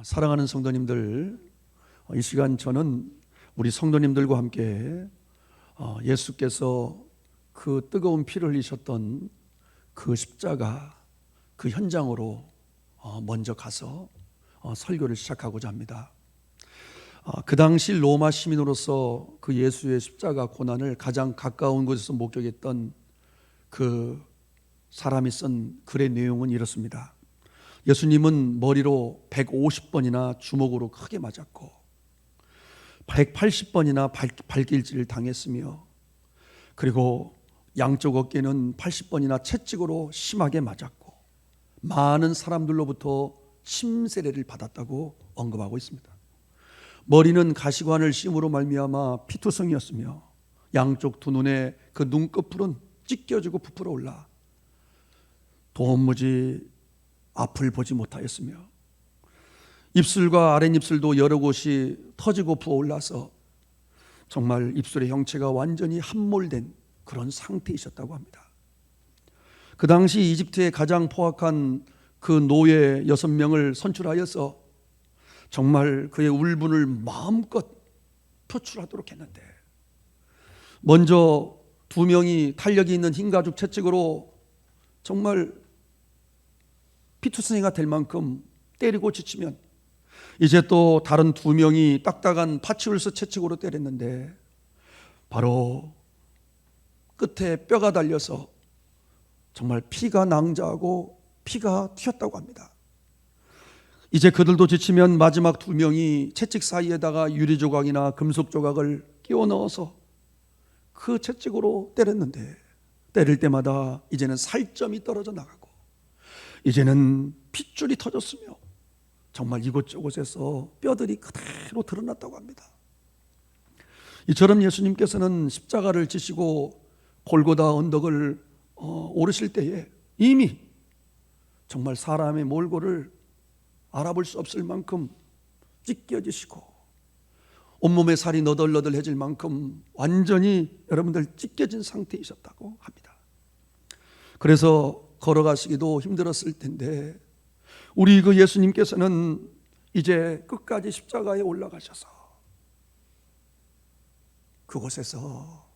사랑하는 성도님들, 이 시간 저는 우리 성도님들과 함께 예수께서 그 뜨거운 피를 흘리셨던 그 십자가 그 현장으로 먼저 가서 설교를 시작하고자 합니다. 그 당시 로마 시민으로서 그 예수의 십자가 고난을 가장 가까운 곳에서 목격했던 그 사람이 쓴 글의 내용은 이렇습니다. 예수님은 머리로 150번이나 주먹으로 크게 맞았고 180번이나 발길질을 당했으며, 그리고 양쪽 어깨는 80번이나 채찍으로 심하게 맞았고 많은 사람들로부터 침세례를 받았다고 언급하고 있습니다. 머리는 가시관을 씌움으로 말미암아 피투성이었으며 양쪽 두 눈에 그 눈꺼풀은 찢겨지고 부풀어 올라 도무지 앞을 보지 못하였으며, 입술과 아랫입술도 여러 곳이 터지고 부어올라서 정말 입술의 형체가 완전히 함몰된 그런 상태이셨다고 합니다. 그 당시 이집트의 가장 포악한 그 노예 6명을 선출하여서 정말 그의 울분을 마음껏 표출하도록 했는데, 먼저 2명이 탄력이 있는 흰가죽 채찍으로 정말 피투성이가 될 만큼 때리고 지치면, 이제 또 다른 2명이 딱딱한 파치울스 채찍으로 때렸는데 바로 끝에 뼈가 달려서 정말 피가 낭자하고 피가 튀었다고 합니다. 이제 그들도 지치면 마지막 2명이 채찍 사이에다가 유리 조각이나 금속 조각을 끼워 넣어서 그 채찍으로 때렸는데, 때릴 때마다 이제는 살점이 떨어져 나가고 이제는 핏줄이 터졌으며 정말 이곳저곳에서 뼈들이 그대로 드러났다고 합니다. 이처럼 예수님께서는 십자가를 지시고 골고다 언덕을 오르실 때에 이미 정말 사람의 몰골을 알아볼 수 없을 만큼 찢겨지시고 온몸의 살이 너덜너덜해질 만큼 완전히 여러분들 찢겨진 상태이셨다고 합니다. 그래서 걸어가시기도 힘들었을 텐데 우리 그 예수님께서는 이제 끝까지 십자가에 올라가셔서 그곳에서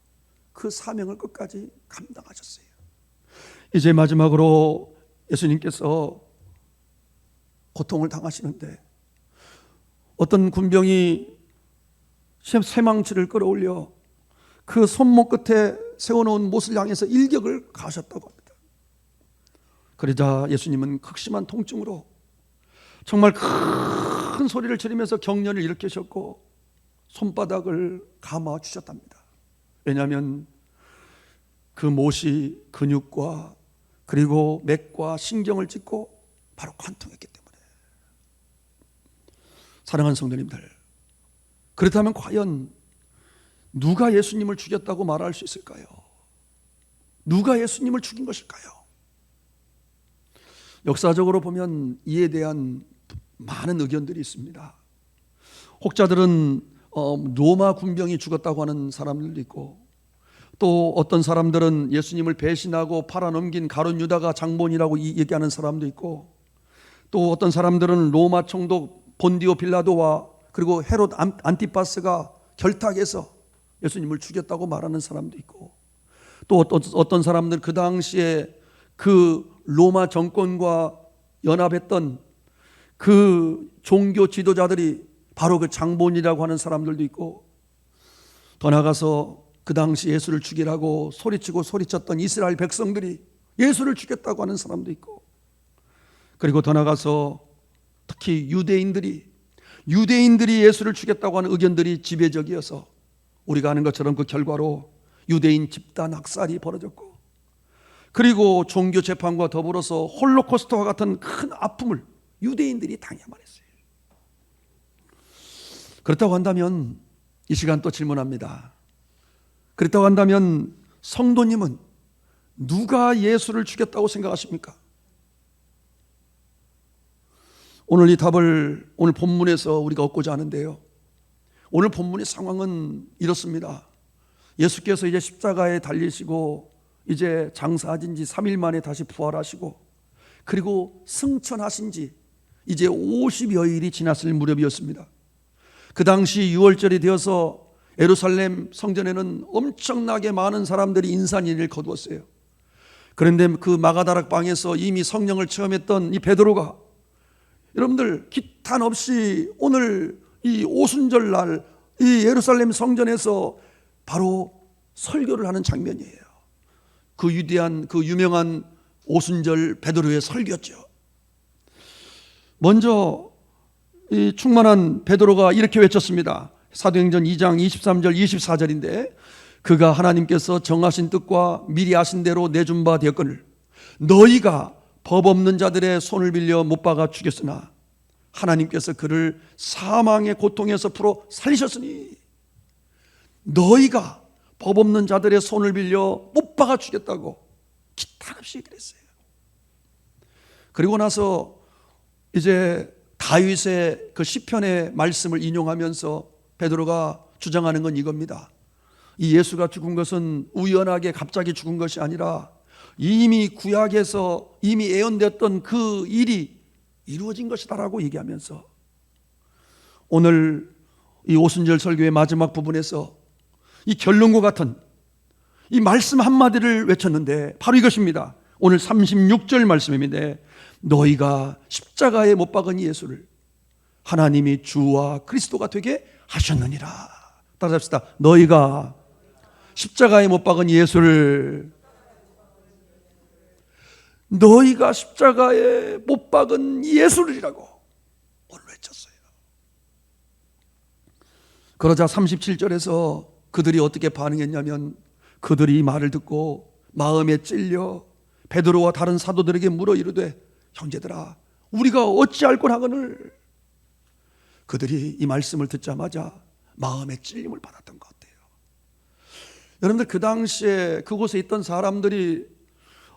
그 사명을 끝까지 감당하셨어요. 이제 마지막으로 예수님께서 고통을 당하시는데 어떤 군병이 쇠망치를 끌어올려 그 손목 끝에 세워놓은 못을 향해서 일격을 가하셨다고 합니다. 그러자 예수님은 극심한 통증으로 정말 큰 소리를 지르면서 경련을 일으키셨고 손바닥을 감아 주셨답니다. 왜냐하면 그 못이 근육과 그리고 맥과 신경을 찢고 바로 관통했기 때문에. 사랑하는 성도님들, 그렇다면 과연 누가 예수님을 죽였다고 말할 수 있을까요? 누가 예수님을 죽인 것일까요? 역사적으로 보면 이에 대한 많은 의견들이 있습니다. 혹자들은 로마 군병이 죽었다고 하는 사람들도 있고, 또 어떤 사람들은 예수님을 배신하고 팔아넘긴 가룟 유다가 장본이라고 얘기하는 사람도 있고, 또 어떤 사람들은 로마 총독 본디오 빌라도와 그리고 헤롯 안티파스가 결탁해서 예수님을 죽였다고 말하는 사람도 있고, 또 어떤 사람들은 그 당시에 그 로마 정권과 연합했던 그 종교 지도자들이 바로 그 장본이라고 하는 사람들도 있고, 더 나아가서 그 당시 예수를 죽이라고 소리치고 소리쳤던 이스라엘 백성들이 예수를 죽였다고 하는 사람도 있고, 그리고 더 나아가서 특히 유대인들이 예수를 죽였다고 하는 의견들이 지배적이어서 우리가 아는 것처럼 그 결과로 유대인 집단 학살이 벌어졌고, 그리고 종교 재판과 더불어서 홀로코스트와 같은 큰 아픔을 유대인들이 당해야만 했어요. 그렇다고 한다면 이 시간 또 질문합니다. 그렇다고 한다면 성도님은 누가 예수를 죽였다고 생각하십니까? 오늘 이 답을 오늘 본문에서 우리가 얻고자 하는데요, 오늘 본문의 상황은 이렇습니다. 예수께서 이제 십자가에 달리시고 이제 장사하신 지 3일 만에 다시 부활하시고 그리고 승천하신 지 이제 50여일이 지났을 무렵이었습니다. 그 당시 6월절이 되어서 예루살렘 성전에는 엄청나게 많은 사람들이 인산인해를 거두었어요. 그런데 그 마가다락 방에서 이미 성령을 체험했던 이 베드로가, 여러분들 기탄 없이 오늘 이 오순절날 이 예루살렘 성전에서 바로 설교를 하는 장면이에요. 그 위대한, 그 유명한 오순절 베드로의 설교죠. 먼저 이 충만한 베드로가 이렇게 외쳤습니다. 사도행전 2장 23절 24절인데, 그가 하나님께서 정하신 뜻과 미리 아신 대로 내준 바 되었거늘 너희가 법 없는 자들의 손을 빌려 못 박아 죽였으나 하나님께서 그를 사망의 고통에서 풀어 살리셨으니, 너희가 법 없는 자들의 손을 빌려 못 박아 죽였다고 기탄 없이 그랬어요. 그리고 나서 이제 다윗의 그 시편의 말씀을 인용하면서 베드로가 주장하는 건 이겁니다. 이 예수가 죽은 것은 우연하게 갑자기 죽은 것이 아니라 이미 구약에서 이미 예언되었던 그 일이 이루어진 것이다라고 얘기하면서, 오늘 이 오순절 설교의 마지막 부분에서 이 결론과 같은 이 말씀 한마디를 외쳤는데 바로 이것입니다. 오늘 36절 말씀인데, 너희가 십자가에 못 박은 예수를 하나님이 주와 그리스도가 되게 하셨느니라. 따라합시다. 너희가 십자가에 못 박은 예수를, 너희가 십자가에 못 박은 예수를이라고 오늘 외쳤어요. 그러자 37절에서 그들이 어떻게 반응했냐면, 그들이 이 말을 듣고 마음에 찔려 베드로와 다른 사도들에게 물어 이르되, 형제들아 우리가 어찌할꼬 하거늘. 그들이 이 말씀을 듣자마자 마음에 찔림을 받았던 것 같아요. 여러분들 그 당시에 그곳에 있던 사람들이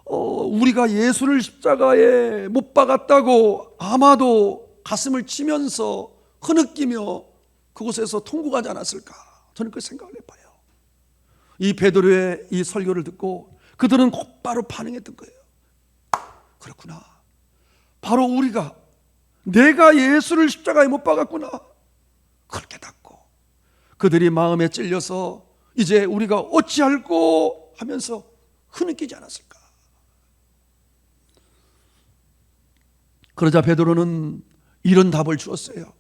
우리가 예수를 십자가에 못 박았다고 아마도 가슴을 치면서 흐느끼며 그곳에서 통곡하지 않았을까, 저는 그 생각을 해봐요. 이 베드로의 이 설교를 듣고 그들은 곧바로 반응했던 거예요. 그렇구나, 바로 우리가, 내가 예수를 십자가에 못 박았구나, 그걸 깨닫고 그들이 마음에 찔려서 이제 우리가 어찌할꼬 하면서 흐느끼지 않았을까. 그러자 베드로는 이런 답을 주었어요.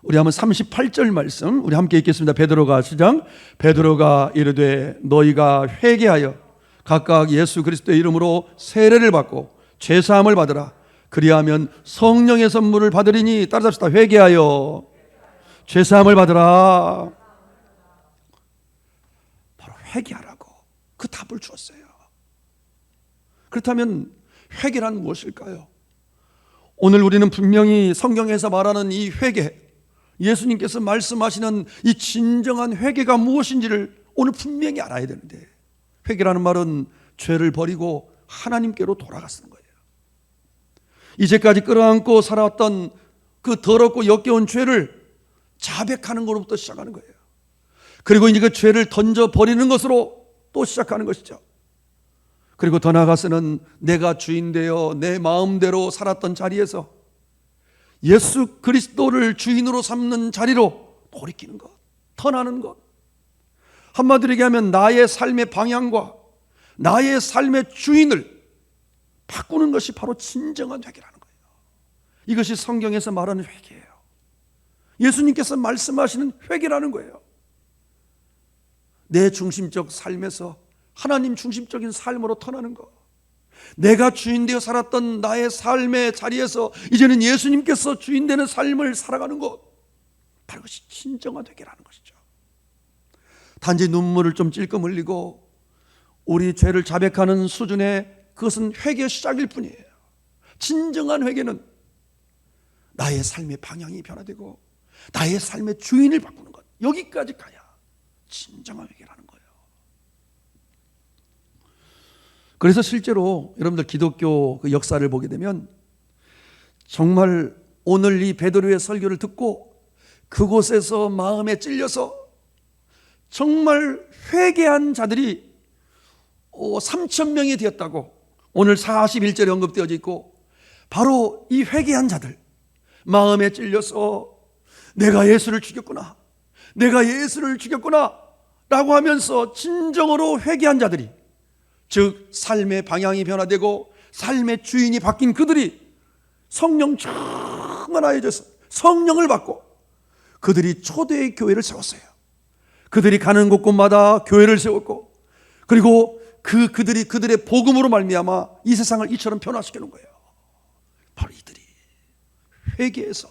우리 한번 38절 말씀 우리 함께 읽겠습니다. 베드로가 시작. 베드로가 이르되 너희가 회개하여 각각 예수 그리스도의 이름으로 세례를 받고 죄사함을 받으라. 그리하면 성령의 선물을 받으리니, 따라합시다. 회개하여 죄사함을 받으라. 바로 회개하라고 그 답을 주었어요. 그렇다면 회개란 무엇일까요? 오늘 우리는 분명히 성경에서 말하는 이 회개, 예수님께서 말씀하시는 이 진정한 회개가 무엇인지를 오늘 분명히 알아야 되는데, 회개라는 말은 죄를 버리고 하나님께로 돌아가는 거예요. 이제까지 끌어안고 살아왔던 그 더럽고 역겨운 죄를 자백하는 것으로부터 시작하는 거예요. 그리고 이제 그 죄를 던져버리는 것으로 또 시작하는 것이죠. 그리고 더 나아가서는 내가 주인 되어 내 마음대로 살았던 자리에서 예수 그리스도를 주인으로 삼는 자리로 돌이키는 것, 터나는 것. 한마디로 얘기하면 나의 삶의 방향과 나의 삶의 주인을 바꾸는 것이 바로 진정한 회개라는 거예요. 이것이 성경에서 말하는 회개예요. 예수님께서 말씀하시는 회개라는 거예요. 내 중심적 삶에서 하나님 중심적인 삶으로 터나는 것, 내가 주인 되어 살았던 나의 삶의 자리에서 이제는 예수님께서 주인 되는 삶을 살아가는 것, 바로 그것이 진정한 회개라는 것이죠. 단지 눈물을 좀 찔끔 흘리고 우리 죄를 자백하는 수준의 그것은 회개의 시작일 뿐이에요. 진정한 회개는 나의 삶의 방향이 변화되고 나의 삶의 주인을 바꾸는 것, 여기까지 가야 진정한 회개라는 거예요. 그래서 실제로 여러분들 기독교 그 역사를 보게 되면 정말 오늘 이 베드로의 설교를 듣고 그곳에서 마음에 찔려서 정말 회개한 자들이 3,000명이 되었다고 오늘 41절에 언급되어져 있고, 바로 이 회개한 자들, 마음에 찔려서 내가 예수를 죽였구나, 내가 예수를 죽였구나 라고 하면서 진정으로 회개한 자들이, 즉 삶의 방향이 변화되고 삶의 주인이 바뀐 그들이 성령 충만하여져서 성령을 받고 그들이 초대의 교회를 세웠어요. 그들이 가는 곳곳마다 교회를 세웠고, 그리고 그들이 그들의 복음으로 말미암아 이 세상을 이처럼 변화시켜 놓은 거예요. 바로 이들이 회개해서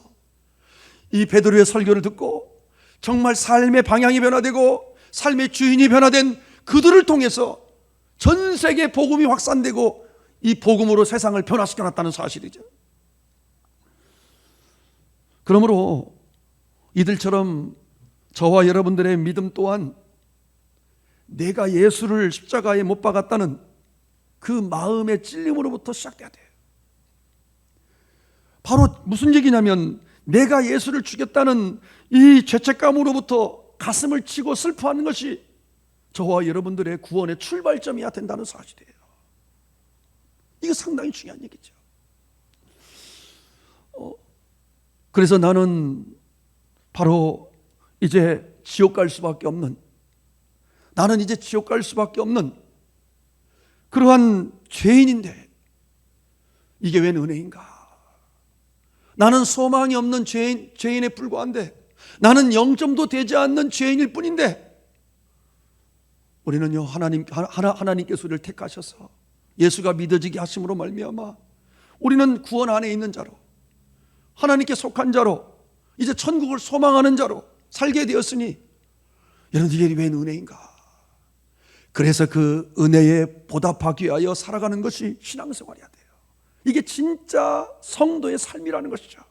이 베드로의 설교를 듣고 정말 삶의 방향이 변화되고 삶의 주인이 변화된 그들을 통해서 전 세계 복음이 확산되고 이 복음으로 세상을 변화시켜 놨다는 사실이죠. 그러므로 이들처럼 저와 여러분들의 믿음 또한 내가 예수를 십자가에 못 박았다는 그 마음의 찔림으로부터 시작돼야 돼요. 바로 무슨 얘기냐면 내가 예수를 죽였다는 이 죄책감으로부터 가슴을 치고 슬퍼하는 것이 저와 여러분들의 구원의 출발점이어야 된다는 사실이에요. 이거 상당히 중요한 얘기죠. 그래서 나는 바로 이제 지옥 갈 수밖에 없는, 나는 이제 지옥 갈 수밖에 없는 그러한 죄인인데 이게 웬 은혜인가? 나는 소망이 없는 죄인에 불과한데, 나는 0점도 되지 않는 죄인일 뿐인데, 우리는요 하나님께서 우리를 택하셔서 예수가 믿어지게 하심으로 말미암아 우리는 구원 안에 있는 자로, 하나님께 속한 자로, 이제 천국을 소망하는 자로 살게 되었으니 여러분 이게 웬 은혜인가? 그래서 그 은혜에 보답하기 위하여 살아가는 것이 신앙생활이어야 돼요. 이게 진짜 성도의 삶이라는 것이죠.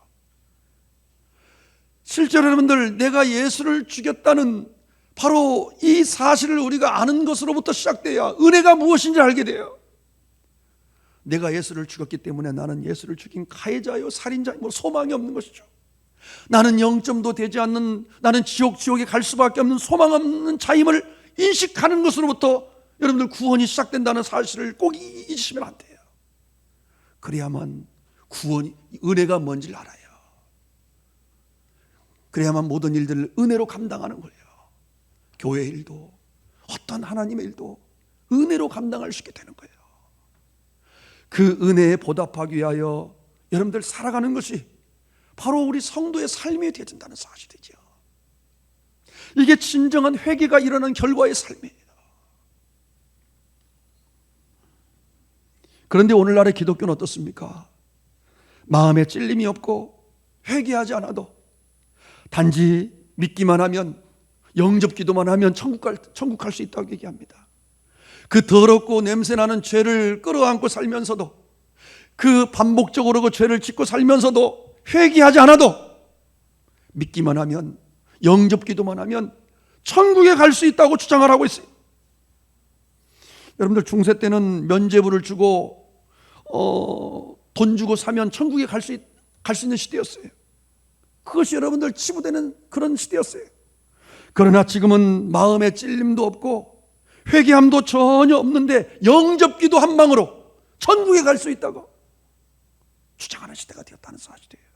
실제로 여러분들, 내가 예수를 죽였다는 바로 이 사실을 우리가 아는 것으로부터 시작돼야 은혜가 무엇인지 알게 돼요. 내가 예수를 죽였기 때문에 나는 예수를 죽인 가해자요 살인자요 소망이 없는 것이죠. 나는 0점도 되지 않는, 나는 지옥에 갈 수밖에 없는 소망 없는 자임을 인식하는 것으로부터 여러분들 구원이 시작된다는 사실을 꼭 잊으시면 안 돼요. 그래야만 구원이, 은혜가 뭔지를 알아요. 그래야만 모든 일들을 은혜로 감당하는 거예요. 교회 일도 어떤 하나님의 일도 은혜로 감당할 수 있게 되는 거예요. 그 은혜에 보답하기 위하여 여러분들 살아가는 것이 바로 우리 성도의 삶이 되어야 된다는 사실이죠. 이게 진정한 회개가 일어난 결과의 삶이에요. 그런데 오늘날의 기독교는 어떻습니까? 마음에 찔림이 없고 회개하지 않아도 단지 믿기만 하면, 영접 기도만 하면 천국 갈 수 있다고 얘기합니다. 그 더럽고 냄새나는 죄를 끌어안고 살면서도, 그 반복적으로 그 죄를 짓고 살면서도 회개하지 않아도 믿기만 하면, 영접 기도만 하면 천국에 갈 수 있다고 주장을 하고 있어요. 여러분들 중세 때는 면죄부를 주고 돈 주고 사면 천국에 갈 수 있는 시대였어요. 그것이 여러분들 치부되는 그런 시대였어요. 그러나 지금은 마음에 찔림도 없고 회개함도 전혀 없는데 영접기도 한 방으로 천국에 갈 수 있다고 주장하는 시대가 되었다는 사실이에요.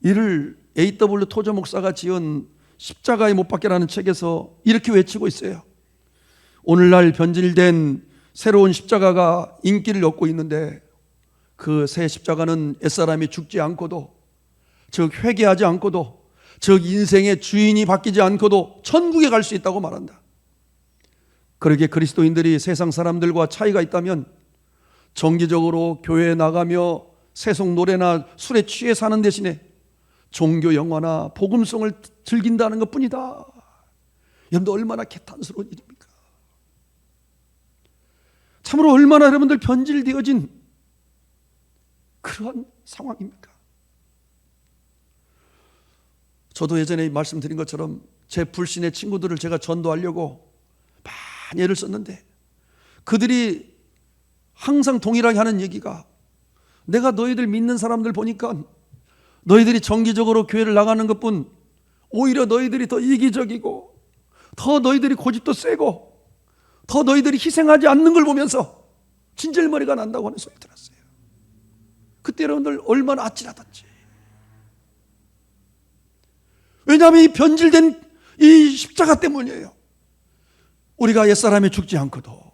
이를 A.W. 토저 목사가 지은 십자가에 못 박게라는 책에서 이렇게 외치고 있어요. 오늘날 변질된 새로운 십자가가 인기를 얻고 있는데, 그 새 십자가는 옛사람이 죽지 않고도, 즉 회개하지 않고도, 즉 인생의 주인이 바뀌지 않고도 천국에 갈 수 있다고 말한다. 그러게 그리스도인들이 세상 사람들과 차이가 있다면 정기적으로 교회에 나가며 세속 노래나 술에 취해 사는 대신에 종교 영화나 복음성을 즐긴다는 것뿐이다. 여러분들 얼마나 개탄스러운 일입니까? 참으로 얼마나 여러분들 변질되어진 그런 상황입니까? 저도 예전에 말씀드린 것처럼 제 불신의 친구들을 제가 전도하려고 많이 애를 썼는데, 그들이 항상 동일하게 하는 얘기가, 내가 너희들 믿는 사람들 보니까 너희들이 정기적으로 교회를 나가는 것뿐 오히려 너희들이 더 이기적이고, 더 너희들이 고집도 세고, 더 너희들이 희생하지 않는 걸 보면서 진절머리가 난다고 하는 소리 들었어요. 그때 여러분들 얼마나 아찔하던지. 왜냐하면 이 변질된 이 십자가 때문이에요. 우리가 옛사람이 죽지 않고도,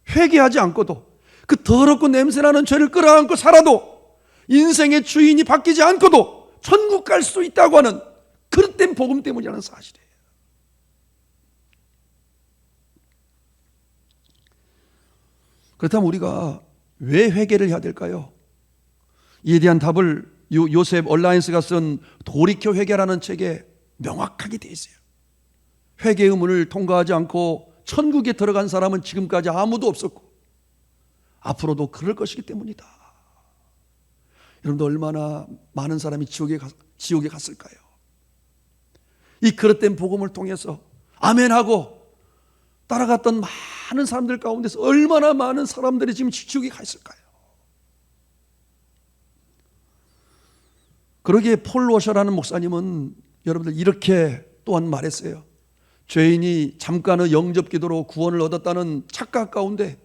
회개하지 않고도, 그 더럽고 냄새나는 죄를 끌어안고 살아도, 인생의 주인이 바뀌지 않고도 천국 갈 수 있다고 하는 그릇된 복음 때문이라는 사실이에요. 그렇다면 우리가 왜 회개를 해야 될까요? 이에 대한 답을 요셉 얼라이언스가 쓴 돌이켜 회개라는 책에 명확하게 되어 있어요. 회개의 문을 통과하지 않고 천국에 들어간 사람은 지금까지 아무도 없었고 앞으로도 그럴 것이기 때문이다. 여러분들 얼마나 많은 사람이 지옥에 갔을까요? 이 그릇된 복음을 통해서 아멘하고 따라갔던 많은 사람들 가운데서 얼마나 많은 사람들이 지금 지옥에 가 있을까요? 그러기에 폴 워셔라는 목사님은 여러분들 이렇게 또한 말했어요. 죄인이 잠깐의 영접기도로 구원을 얻었다는 착각 가운데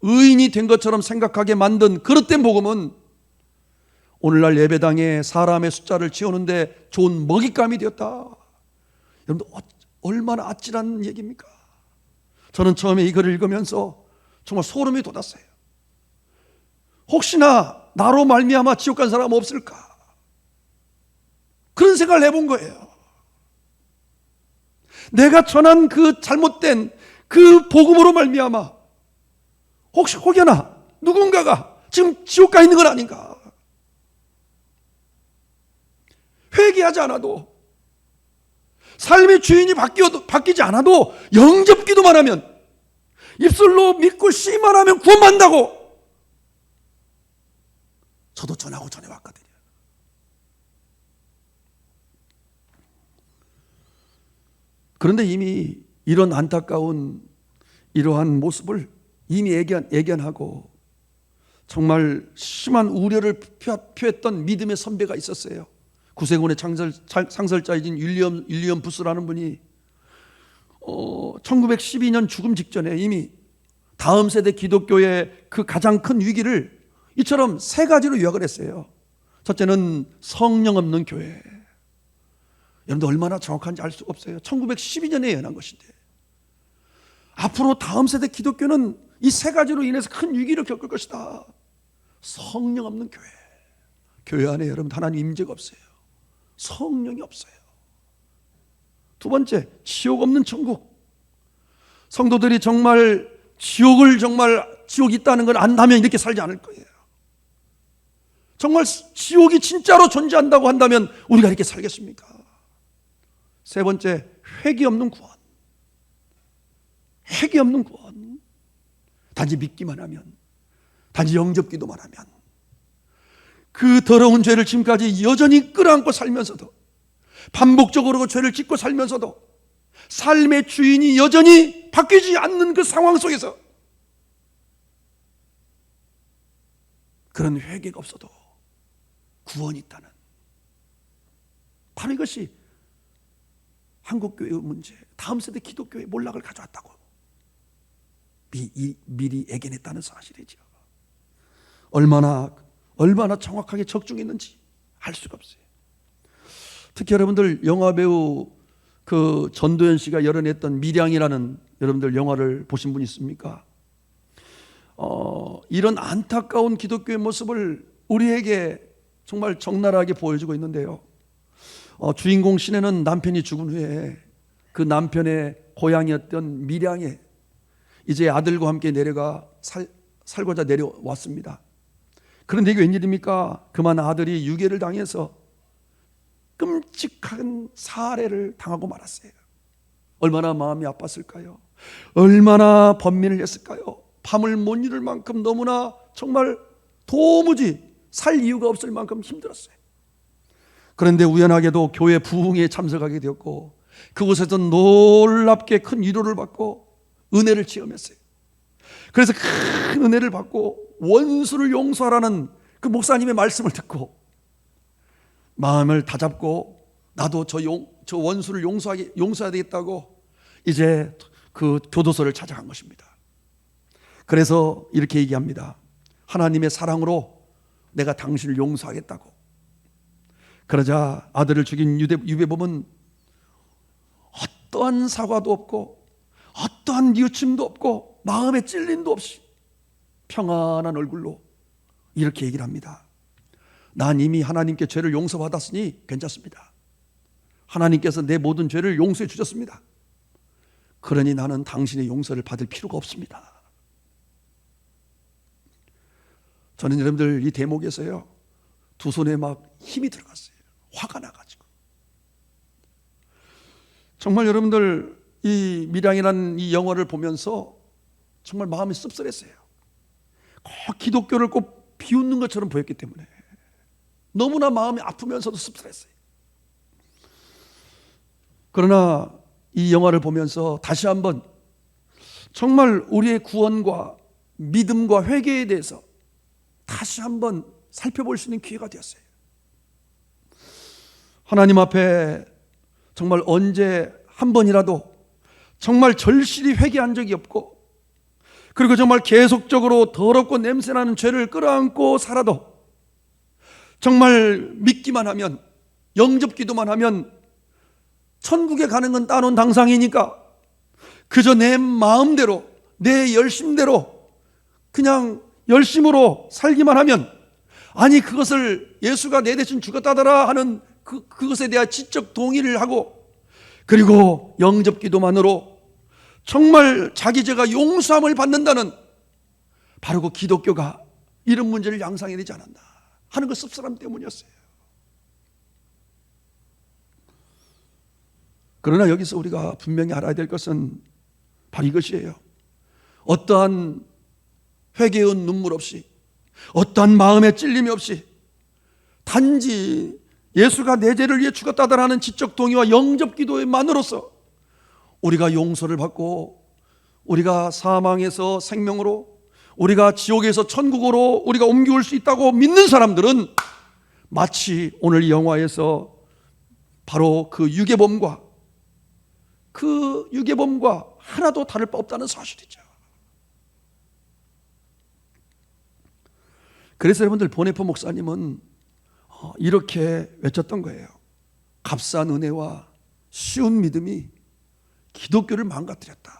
의인이 된 것처럼 생각하게 만든 그릇된 복음은 오늘날 예배당에 사람의 숫자를 채우는데 좋은 먹잇감이 되었다. 여러분들 얼마나 아찔한 얘기입니까? 저는 처음에 이 글을 읽으면서 정말 소름이 돋았어요. 혹시나 나로 말미암아 지옥 간 사람 없을까? 그런 생각을 해본 거예요. 내가 전한 그 잘못된 그 복음으로 말미암아 혹여나 누군가가 지금 지옥 가 있는 건 아닌가? 회개하지 않아도, 삶의 주인이 바뀌지 않아도 영접기도만 하면, 입술로 믿고 씨만 하면 구원받는다고 저도 전해왔거든요. 그런데 이미 이런 안타까운 이러한 모습을 이미 예견하고 정말 심한 우려를 표했던 믿음의 선배가 있었어요. 구세군의 상설자이신 윌리엄 부스라는 분이 1912년 죽음 직전에 이미 다음 세대 기독교의 그 가장 큰 위기를 이처럼 세 가지로 요약을 했어요. 첫째는 성령 없는 교회. 여러분들 얼마나 정확한지 알 수가 없어요. 1912년에 예언한 것인데 앞으로 다음 세대 기독교는 이 세 가지로 인해서 큰 위기를 겪을 것이다. 성령 없는 교회. 교회 안에 여러분 하나님 임재가 없어요. 성령이 없어요. 두 번째, 지옥 없는 천국. 성도들이 정말 지옥이 있다는 걸 안다면 이렇게 살지 않을 거예요. 정말 지옥이 진짜로 존재한다고 한다면 우리가 이렇게 살겠습니까? 세 번째, 회개 없는 구원. 회개 없는 구원. 단지 믿기만 하면, 단지 영접기도만 하면, 그 더러운 죄를 지금까지 여전히 끌어안고 살면서도, 반복적으로 그 죄를 짓고 살면서도 삶의 주인이 여전히 바뀌지 않는 그 상황 속에서 그런 회개가 없어도 구원이 있다는, 바로 이것이 한국교회의 문제, 다음 세대 기독교의 몰락을 가져왔다고 미리 예견했다는 사실이죠. 얼마나 정확하게 적중했는지 알 수가 없어요. 특히 여러분들 영화배우 그 전도연 씨가 열연했던 밀양이라는 여러분들 영화를 보신 분 있습니까? 이런 안타까운 기독교의 모습을 우리에게 정말 적나라하게 보여주고 있는데요. 주인공 신혜는 남편이 죽은 후에 그 남편의 고향이었던 밀양에 이제 아들과 함께 내려가 살고자 내려왔습니다. 그런데 이게 웬일입니까? 그만 아들이 유괴를 당해서 끔찍한 살해를 당하고 말았어요. 얼마나 마음이 아팠을까요? 얼마나 번민을 했을까요? 밤을 못 이룰 만큼 너무나 정말 도무지 살 이유가 없을 만큼 힘들었어요. 그런데 우연하게도 교회 부흥회에 참석하게 되었고 그곳에서 놀랍게 큰 위로를 받고 은혜를 체험했어요. 그래서 큰 은혜를 받고 원수를 용서하라는 그 목사님의 말씀을 듣고 마음을 다잡고 나도 저 원수를 용서해야 되겠다고 이제 그 교도소를 찾아간 것입니다. 그래서 이렇게 얘기합니다. 하나님의 사랑으로 내가 당신을 용서하겠다고. 그러자 아들을 죽인 유배범은 어떠한 사과도 없고 어떠한 뉘우침도 없고 마음의 찔림도 없이 평안한 얼굴로 이렇게 얘기를 합니다. 난 이미 하나님께 죄를 용서받았으니 괜찮습니다. 하나님께서 내 모든 죄를 용서해 주셨습니다. 그러니 나는 당신의 용서를 받을 필요가 없습니다. 저는 여러분들 이 대목에서요, 두 손에 막 힘이 들어갔어요. 화가 나가지고. 정말 여러분들 이 밀양이라는 이 영화를 보면서 정말 마음이 씁쓸했어요. 꼭 기독교를 꼭 비웃는 것처럼 보였기 때문에 너무나 마음이 아프면서도 씁쓸했어요. 그러나 이 영화를 보면서 다시 한번 정말 우리의 구원과 믿음과 회개에 대해서 다시 한번 살펴볼 수 있는 기회가 되었어요. 하나님 앞에 정말 언제 한 번이라도 정말 절실히 회개한 적이 없고, 그리고 정말 계속적으로 더럽고 냄새나는 죄를 끌어안고 살아도 정말 믿기만 하면, 영접 기도만 하면 천국에 가는 건 따놓은 당상이니까 그저 내 마음대로 내 열심대로 그냥 열심으로 살기만 하면, 아니 그것을 예수가 내 대신 죽었다더라 하는 그것에 대한 지적 동의를 하고, 그리고 영접 기도만으로 정말 자기 죄가 용서함을 받는다는, 바로 그 기독교가 이런 문제를 양상해내지 않았나 하는 그 씁쓸함 때문이었어요. 그러나 여기서 우리가 분명히 알아야 될 것은 바로 이것이에요. 어떠한 회개의 눈물 없이, 어떠한 마음의 찔림이 없이, 단지 예수가 내 죄를 위해 죽었다라는 지적 동의와 영접 기도만으로서 우리가 용서를 받고, 우리가 사망에서 생명으로, 우리가 지옥에서 천국으로 우리가 옮겨올 수 있다고 믿는 사람들은 마치 오늘 이 영화에서 바로 그 유괴범과 하나도 다를 바 없다는 사실이죠. 그래서 여러분들 보네포 목사님은 이렇게 외쳤던 거예요. 값싼 은혜와 쉬운 믿음이 기독교를 망가뜨렸다.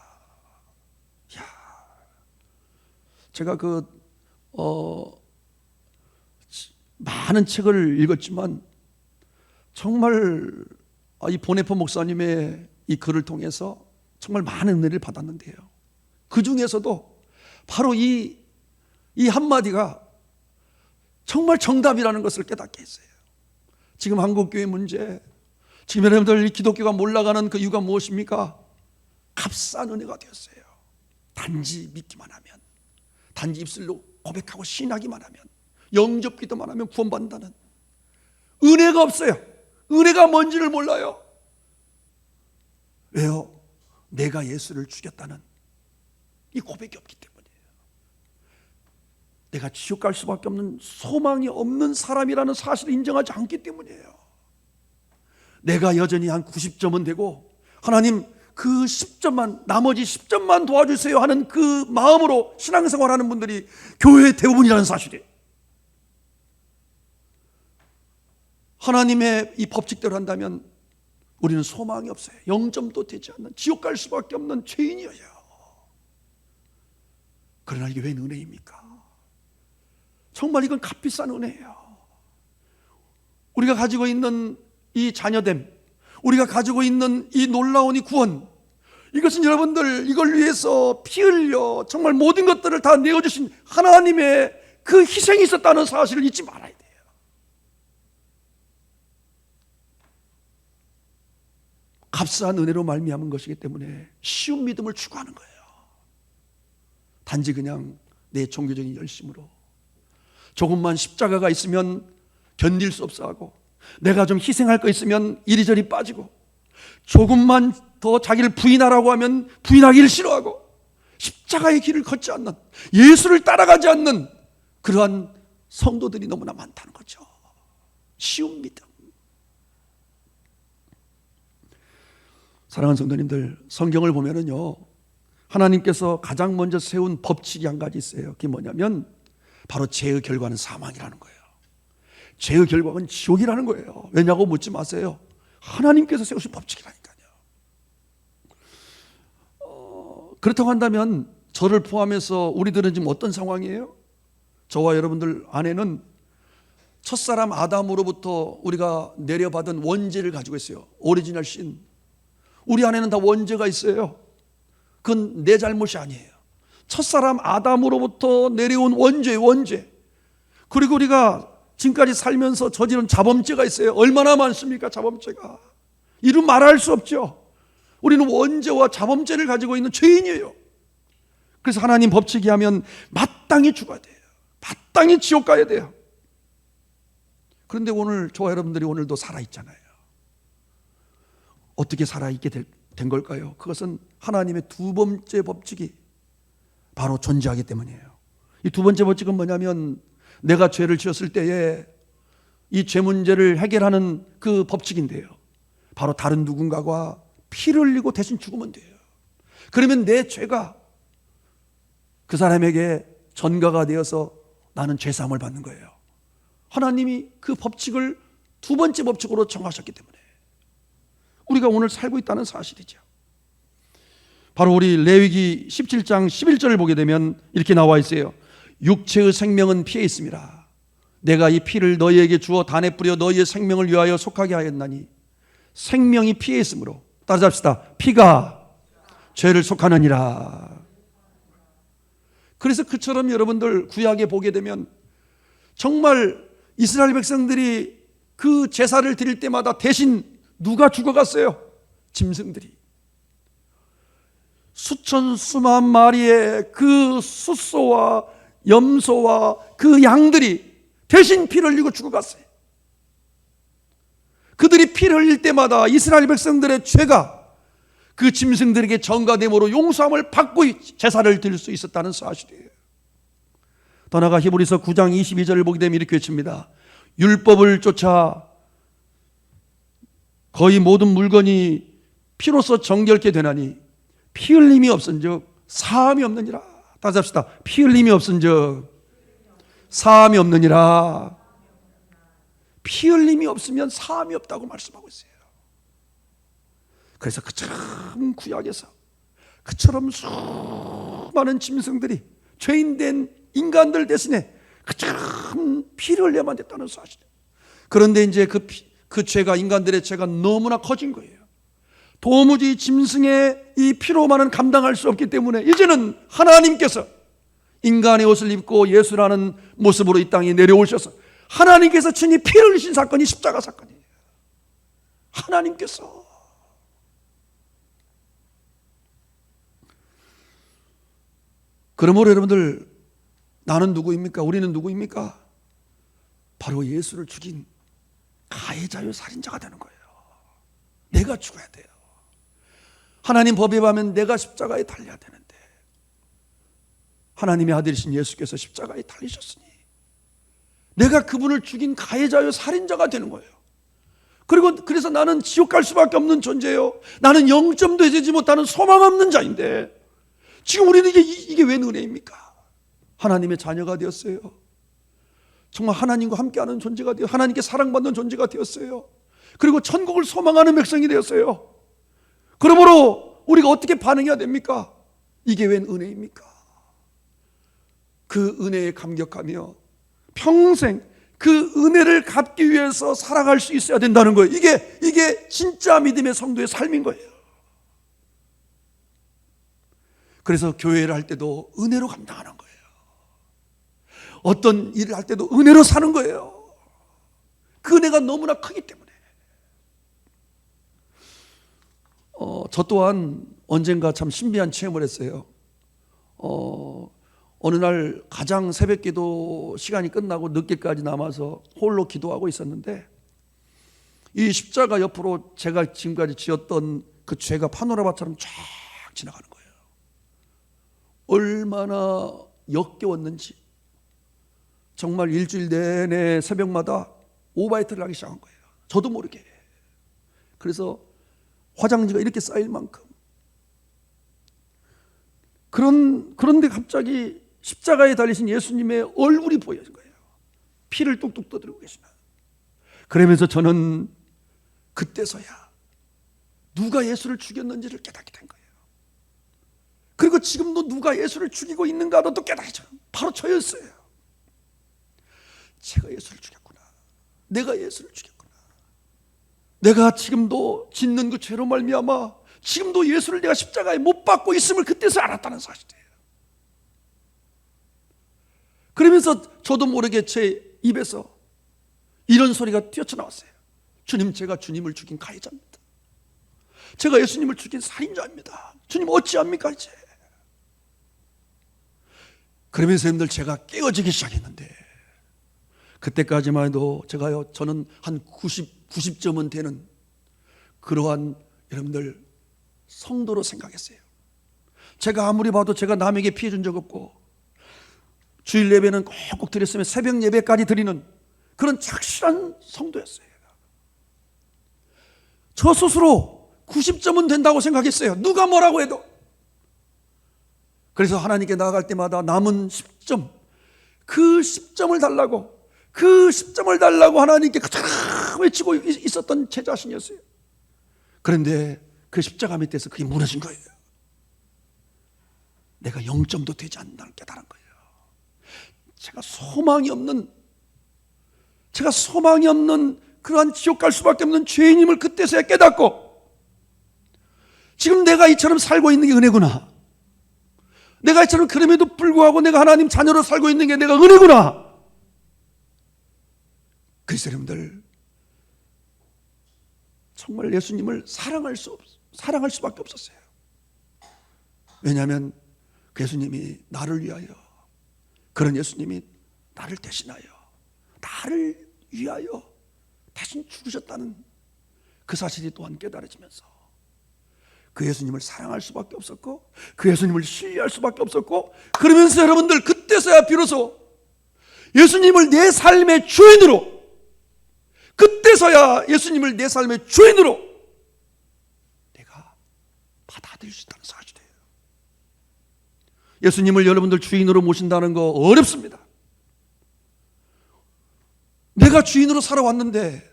이야, 제가 많은 책을 읽었지만 정말 이 보네포 목사님의 이 글을 통해서 정말 많은 은혜를 받았는데요, 그 중에서도 바로 이 한마디가 정말 정답이라는 것을 깨닫게 했어요. 지금 한국교회 문제, 지금 여러분들 이 기독교가 몰락하는 그 이유가 무엇입니까? 값싼 은혜가 되었어요. 단지 믿기만 하면, 단지 입술로 고백하고 신하기만 하면, 영접 기도만 하면 구원받는다는 은혜가 없어요. 은혜가 뭔지를 몰라요. 왜요? 내가 예수를 죽였다는 이 고백이 없기 때문이에요. 내가 지옥 갈 수밖에 없는 소망이 없는 사람이라는 사실을 인정하지 않기 때문이에요. 내가 여전히 한 90점은 되고, 하나님 그 10점만, 나머지 10점만 도와주세요 하는 그 마음으로 신앙생활하는 분들이 교회의 대부분이라는 사실이에요. 하나님의 이 법칙대로 한다면 우리는 소망이 없어요. 0점도 되지 않는, 지옥 갈 수밖에 없는 죄인이에요. 그러나 이게 웬 은혜입니까? 정말 이건 값비싼 은혜예요. 우리가 가지고 있는 이 자녀됨, 우리가 가지고 있는 이 놀라운 이 구원, 이것은 여러분들 이걸 위해서 피 흘려 정말 모든 것들을 다 내어주신 하나님의 그 희생이 있었다는 사실을 잊지 말아야 돼요. 값싼 은혜로 말미암은 것이기 때문에 쉬운 믿음을 추구하는 거예요. 단지 그냥 내 종교적인 열심으로 조금만 십자가가 있으면 견딜 수 없어 하고, 내가 좀 희생할 거 있으면 이리저리 빠지고, 조금만 더 자기를 부인하라고 하면 부인하기를 싫어하고, 십자가의 길을 걷지 않는, 예수를 따라가지 않는 그러한 성도들이 너무나 많다는 거죠. 쉬운 믿음. 사랑하는 성도님들, 성경을 보면은요, 하나님께서 가장 먼저 세운 법칙이 한 가지 있어요. 그게 뭐냐면 바로 죄의 결과는 사망이라는 거예요. 죄의 결과는 지옥이라는 거예요. 왜냐고 묻지 마세요. 하나님께서 세우신 법칙이라니까요. 그렇다고 한다면 저를 포함해서 우리들은 지금 어떤 상황이에요? 저와 여러분들 안에는 첫사람 아담으로부터 우리가 내려받은 원죄를 가지고 있어요. 오리지널 신. 우리 안에는 다 원죄가 있어요. 그건 내 잘못이 아니에요. 첫사람 아담으로부터 내려온 원죄. 그리고 우리가 지금까지 살면서 저지른 자범죄가 있어요. 얼마나 많습니까? 자범죄가. 이루 말할 수 없죠. 우리는 원죄와 자범죄를 가지고 있는 죄인이에요. 그래서 하나님 법칙이 하면 마땅히 죽어야 돼요. 마땅히 지옥 가야 돼요. 그런데 오늘 저와 여러분들이 오늘도 살아있잖아요. 어떻게 살아있게 된 걸까요? 그것은 하나님의 두 번째 법칙이 바로 존재하기 때문이에요. 이 두 번째 법칙은 뭐냐면 내가 죄를 지었을 때에 이 죄 문제를 해결하는 그 법칙인데요. 바로 다른 누군가가 피를 흘리고 대신 죽으면 돼요. 그러면 내 죄가 그 사람에게 전가가 되어서 나는 죄사함을 받는 거예요. 하나님이 그 법칙을 두 번째 법칙으로 정하셨기 때문에 우리가 오늘 살고 있다는 사실이죠. 바로 우리 레위기 17장 11절을 보게 되면 이렇게 나와 있어요. 육체의 생명은 피에 있습니다. 내가 이 피를 너희에게 주어 단에 뿌려 너희의 생명을 위하여 속하게 하였나니 생명이 피에 있으므로 따라잡시다. 피가 죄를 속하느니라. 그래서 그처럼 여러분들 구약에 보게 되면 정말 이스라엘 백성들이 그 제사를 드릴 때마다 대신 누가 죽어갔어요? 짐승들이. 수천 수만 마리의 그 숫소와 염소와 그 양들이 대신 피를 흘리고 죽어갔어요. 그들이 피를 흘릴 때마다 이스라엘 백성들의 죄가 그 짐승들에게 전가됨으로 용서함을 받고 제사를 드릴 수 있었다는 사실이에요. 더 나아가 히브리서 9장 22절을 보게 되면 이렇게 외칩니다. 율법을 쫓아 거의 모든 물건이 피로써 정결케 되나니 피 흘림이 없은즉 사함이 없느니라. 다시 합시다. 피 흘림이 없은즉 사함이 없느니라. 피 흘림이 없으면 사함이 없다고 말씀하고 있어요. 그래서 그처럼 구약에서 그처럼 수많은 짐승들이 죄인된 인간들 대신에 그처럼 피를 흘려야만 됐다는 사실이에요. 그런데 이제 그 죄가 인간들의 죄가 너무나 커진 거예요. 도무지 짐승의 이 피로만은 감당할 수 없기 때문에 이제는 하나님께서 인간의 옷을 입고 예수라는 모습으로 이 땅에 내려오셔서 하나님께서 친히 피를 흘리신 사건이 십자가 사건이에요. 하나님께서. 그러므로 여러분들 나는 누구입니까? 우리는 누구입니까? 바로 예수를 죽인 가해자요 살인자가 되는 거예요. 내가 죽어야 돼요. 하나님 법에 보면 내가 십자가에 달려야 되는데 하나님의 아들이신 예수께서 십자가에 달리셨으니 내가 그분을 죽인 가해자요 살인자가 되는 거예요. 그래서 나는 지옥 갈 수밖에 없는 존재예요. 나는 0점도 되지 못하는 소망 없는 자인데 지금 우리는 이게 웬 은혜입니까? 하나님의 자녀가 되었어요. 정말 하나님과 함께하는 존재가 되어 하나님께 사랑받는 존재가 되었어요. 그리고 천국을 소망하는 백성이 되었어요. 그러므로 우리가 어떻게 반응해야 됩니까? 이게 웬 은혜입니까? 그 은혜에 감격하며 평생 그 은혜를 갚기 위해서 살아갈 수 있어야 된다는 거예요. 이게 진짜 믿음의 성도의 삶인 거예요. 그래서 교회를 할 때도 은혜로 감당하는 거예요. 어떤 일을 할 때도 은혜로 사는 거예요. 그 은혜가 너무나 크기 때문에. 저 또한 언젠가 참 신비한 체험을 했어요. 어느 날 가장 새벽기도 시간이 끝나고 늦게까지 남아서 홀로 기도하고 있었는데 이 십자가 옆으로 제가 지금까지 지었던 그 죄가 파노라마처럼 쫙 지나가는 거예요. 얼마나 역겨웠는지 정말 일주일 내내 새벽마다 오바이트를 하기 시작한 거예요. 저도 모르게. 그래서 화장지가 이렇게 쌓일 만큼. 그런데 갑자기 십자가에 달리신 예수님의 얼굴이 보여진 거예요. 피를 뚝뚝 떠들고 계시나. 그러면서 저는 그때서야 누가 예수를 죽였는지를 깨닫게 된 거예요. 그리고 지금도 누가 예수를 죽이고 있는가도 또 깨닫죠. 바로 저였어요. 제가 예수를 죽였구나. 내가 예수를 죽였구나. 내가 지금도 짓는 그 죄로 말미암아 지금도 예수를 내가 십자가에 못 박고 있음을 그때서 알았다는 사실이에요. 그러면서 저도 모르게 제 입에서 이런 소리가 뛰어나왔어요. 주님, 제가 주님을 죽인 가해자입니다. 제가 예수님을 죽인 살인자입니다. 주님 어찌합니까 이제. 그러면서 여러분들 제가 깨어지기 시작했는데, 그때까지만 해도 저는 한 90점은 되는 그러한 여러분들 성도로 생각했어요. 제가 아무리 봐도 제가 남에게 피해 준 적 없고, 주일 예배는 꼭 드렸으면 새벽 예배까지 드리는 그런 착실한 성도였어요. 저 스스로 90점은 된다고 생각했어요. 누가 뭐라고 해도. 그래서 하나님께 나아갈 때마다 남은 10점, 그 10점을 달라고, 그 10점을 달라고 하나님께 외치고 있었던 제 자신이었어요. 그런데 그 십자가 밑에서 그게 무너진 거예요. 내가 0점도 되지 않는다는 깨달은 거예요. 제가 소망이 없는 그러한 지옥 갈 수밖에 없는 죄인임을 그때서야 깨닫고, 지금 내가 이처럼 살고 있는 게 은혜구나. 내가 이처럼 그럼에도 불구하고 내가 하나님 자녀로 살고 있는 게 내가 은혜구나. 그래서 여러분들 정말 예수님을 사랑할 수밖에 없었어요. 왜냐하면 그 예수님이 나를 위하여, 그런 예수님이 나를 대신하여, 나를 위하여 대신 죽으셨다는 그 사실이 또한 깨달아지면서 그 예수님을 사랑할 수밖에 없었고, 그 예수님을 신뢰할 수밖에 없었고, 그러면서 여러분들 그때서야 비로소 예수님을 내 삶의 주인으로, 그때서야 예수님을 내 삶의 주인으로 내가 받아들일 수 있다는 사실이에요. 예수님을 여러분들 주인으로 모신다는 거 어렵습니다. 내가 주인으로 살아왔는데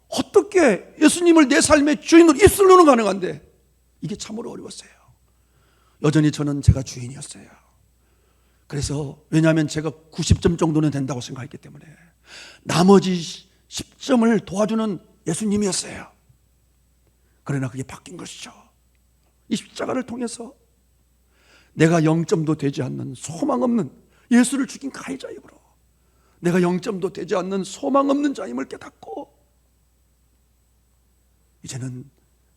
어떻게 예수님을 내 삶의 주인으로, 입술로는 가능한데 이게 참으로 어려웠어요. 여전히 저는 제가 주인이었어요. 그래서 왜냐하면 제가 90점 정도는 된다고 생각했기 때문에 나머지 10점을 도와주는 예수님이었어요. 그러나 그게 바뀐 것이죠. 이 십자가를 통해서 내가 0점도 되지 않는 소망 없는, 예수를 죽인 가해자이므로 내가 0점도 되지 않는 소망 없는 자임을 깨닫고, 이제는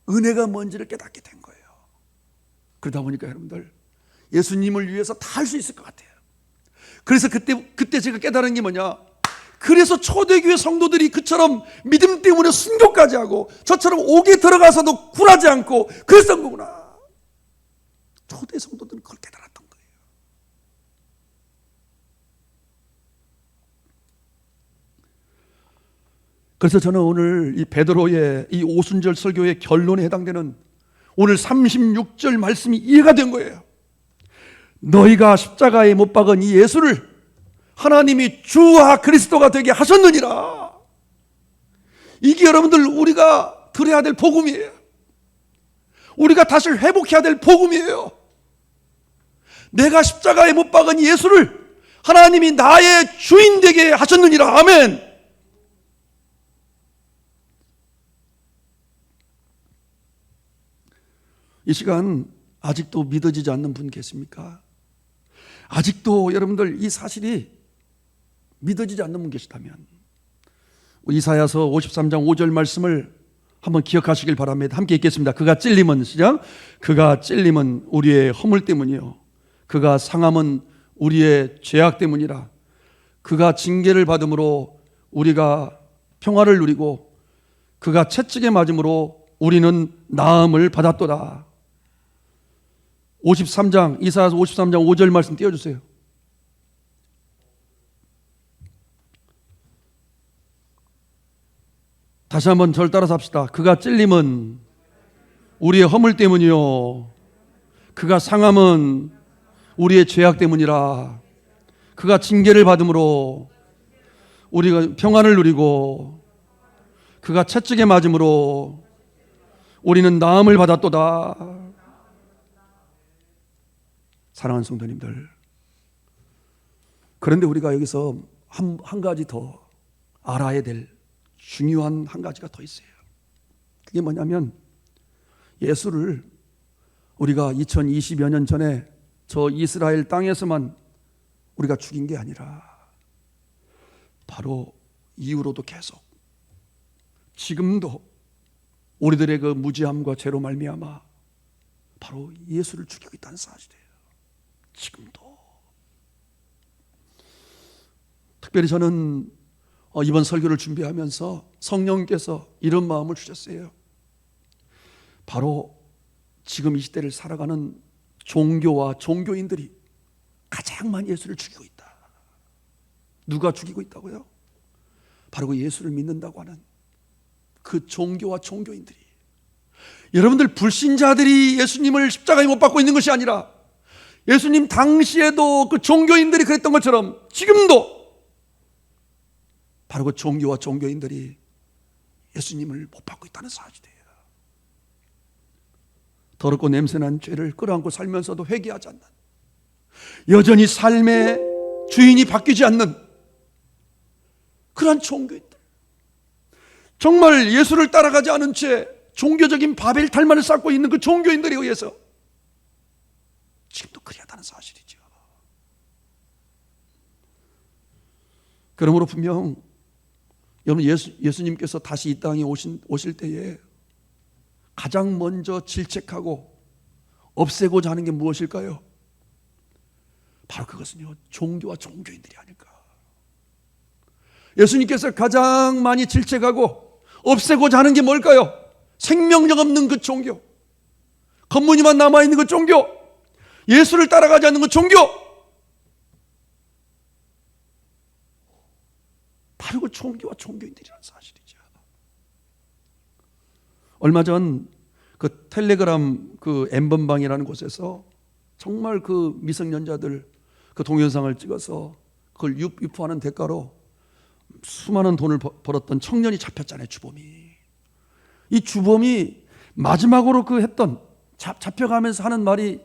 은혜가 뭔지를 깨닫게 된 거예요. 그러다 보니까 여러분들 예수님을 위해서 다 할 수 있을 것 같아요. 그래서 그때 제가 깨달은 게 뭐냐, 그래서 초대교회 성도들이 그처럼 믿음 때문에 순교까지 하고 저처럼 옥에 들어가서도 굴하지 않고 그랬던 거구나. 초대 성도들은 그걸 깨달았던 거예요. 그래서 저는 오늘 이 베드로의 이 오순절 설교의 결론에 해당되는 오늘 36절 말씀이 이해가 된 거예요. 너희가 십자가에 못 박은 이 예수를 하나님이 주와 그리스도가 되게 하셨느니라. 이게 여러분들 우리가 들어야 될 복음이에요. 우리가 다시 회복해야 될 복음이에요. 내가 십자가에 못 박은 예수를 하나님이 나의 주인 되게 하셨느니라. 아멘. 이 시간 아직도 믿어지지 않는 분 계십니까? 아직도 여러분들 이 사실이 믿어지지 않는 분 계시다면 이사야서 53장 5절 말씀을 한번 기억하시길 바랍니다. 함께 읽겠습니다. 그가 찔림은, 시작. 그가 찔림은 우리의 허물 때문이요 그가 상함은 우리의 죄악 때문이라. 그가 징계를 받음으로 우리가 평화를 누리고 그가 채찍에 맞음으로 우리는 나음을 받았도다. 53장, 이사야서 53장 5절 말씀 띄워주세요. 다시 한번 저를 따라서 합시다. 그가 찔림은 우리의 허물 때문이요 그가 상함은 우리의 죄악 때문이라. 그가 징계를 받음으로 우리가 평안을 누리고 그가 채찍에 맞음으로 우리는 나음을 받았도다. 사랑하는 성도님들, 그런데 우리가 여기서 한 가지 더 알아야 될 중요한 한 가지가 더 있어요. 그게 뭐냐면, 예수를 우리가 2020여 년 전에 저 이스라엘 땅에서만 우리가 죽인 게 아니라 바로 이후로도 계속 지금도 우리들의 그 무지함과 죄로 말미암아 바로 예수를 죽이고 있다는 사실이에요. 지금도. 특별히 저는 이번 설교를 준비하면서 성령께서 이런 마음을 주셨어요. 바로 지금 이 시대를 살아가는 종교와 종교인들이 가장 많이 예수를 죽이고 있다. 누가 죽이고 있다고요? 바로 그 예수를 믿는다고 하는 그 종교와 종교인들이. 여러분들, 불신자들이 예수님을 십자가에 못 박고 있는 것이 아니라 예수님 당시에도 그 종교인들이 그랬던 것처럼 지금도 바로 그 종교와 종교인들이 예수님을 못 박고 있다는 사실이에요. 더럽고 냄새난 죄를 끌어안고 살면서도 회개하지 않는, 여전히 삶의 주인이 바뀌지 않는 그러한 종교인들, 정말 예수를 따라가지 않은 채 종교적인 바벨 탈만을 쌓고 있는 그 종교인들에 의해서 지금도 그리하다는 사실이죠. 그러므로 분명 여러분, 예수님께서 다시 이 땅에 오실 때에 가장 먼저 질책하고 없애고자 하는 게 무엇일까요? 바로 그것은요, 종교와 종교인들이 아닐까. 예수님께서 가장 많이 질책하고 없애고자 하는 게 뭘까요? 생명력 없는 그 종교, 겉무늬만 남아있는 그 종교, 예수를 따라가지 않는 그 종교, 바로 그 종교와 종교인들이라는 사실이죠. 얼마 전 그 텔레그램 그 엠번방이라는 곳에서 정말 그 미성년자들 그 동영상을 찍어서 그걸 유포하는 대가로 수많은 돈을 벌었던 청년이 잡혔잖아요. 주범이. 이 주범이 마지막으로 그 했던, 잡혀가면서 하는 말이